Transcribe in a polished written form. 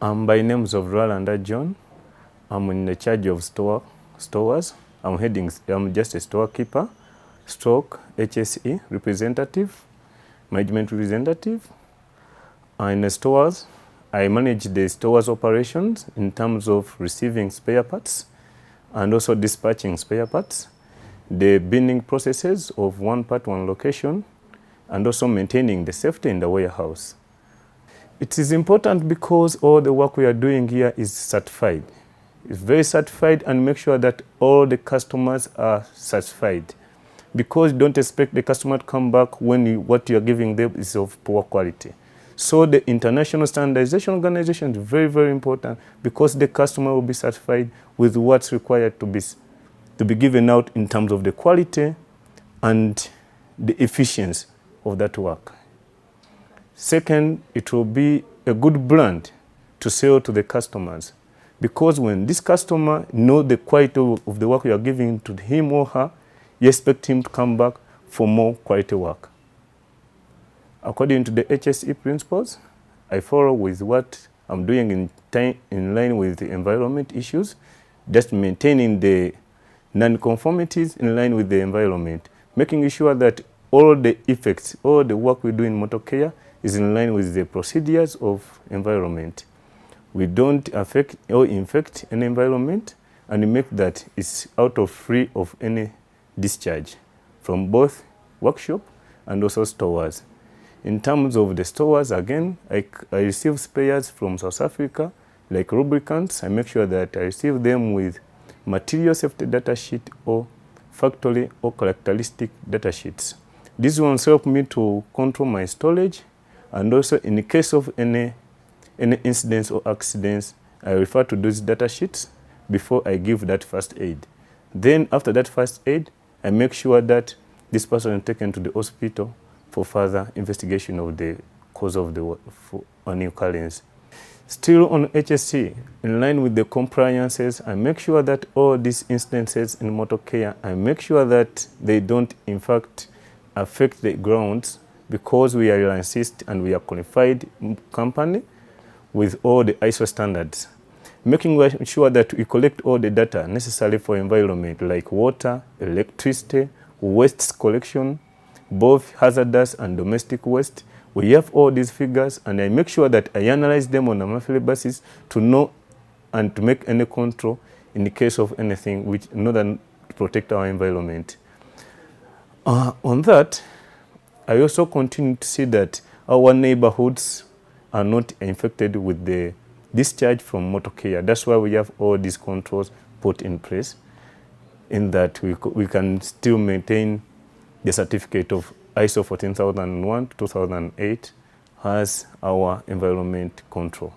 By names of Rwalanda John. I'm in the charge of stores. I'm just a storekeeper, stroke HSE representative, management representative. In the stores, I manage the stores operations in terms of receiving spare parts and also dispatching spare parts, the binning processes of one part, one location, and also maintaining the safety in the warehouse. It is important because all the work we are doing here is certified. It's very certified, and make sure that all the customers are satisfied. Because don't expect the customer to come back when what you are giving them is of poor quality. So the International Standardization Organization is very, very important because the customer will be satisfied with what's required to be given out in terms of the quality and the efficiency of that work. Second, it will be a good brand to sell to the customers, because when this customer knows the quality of the work you are giving to him or her, you expect him to come back for more quality work. According to the HSE principles, I follow with what I'm doing in line with the environment issues, just maintaining the non-conformities in line with the environment, making sure that all the effects, all the work we do in motor care is in line with the procedures of environment. We don't affect or infect any environment, and we make that it's out of free of any discharge from both workshop and also stores. In terms of the stores, again, I receive spares from South Africa, like lubricants. I make sure that I receive them with material safety data sheet or factory or characteristic data sheets. These ones help me to control my storage, and also in the case of any incidents or accidents, I refer to those data sheets before I give that first aid. Then after that first aid, I make sure that this person is taken to the hospital for further investigation of the cause of the occurrence. Still on HSE, in line with the compliances, I make sure that all these instances in motor care, I make sure that they don't in fact affect the grounds, because we are licensed and we are qualified company with all the ISO standards. Making sure that we collect all the data necessary for environment, like water, electricity, waste collection, both hazardous and domestic waste. We have all these figures, and I make sure that I analyze them on a monthly basis to know and to make any control in the case of anything which in order to protect our environment. On that, I also continue to see that our neighborhoods are not infected with the discharge from motor care. That's why we have all these controls put in place, in that we can still maintain the certificate of ISO 14001 2008 as our environment control.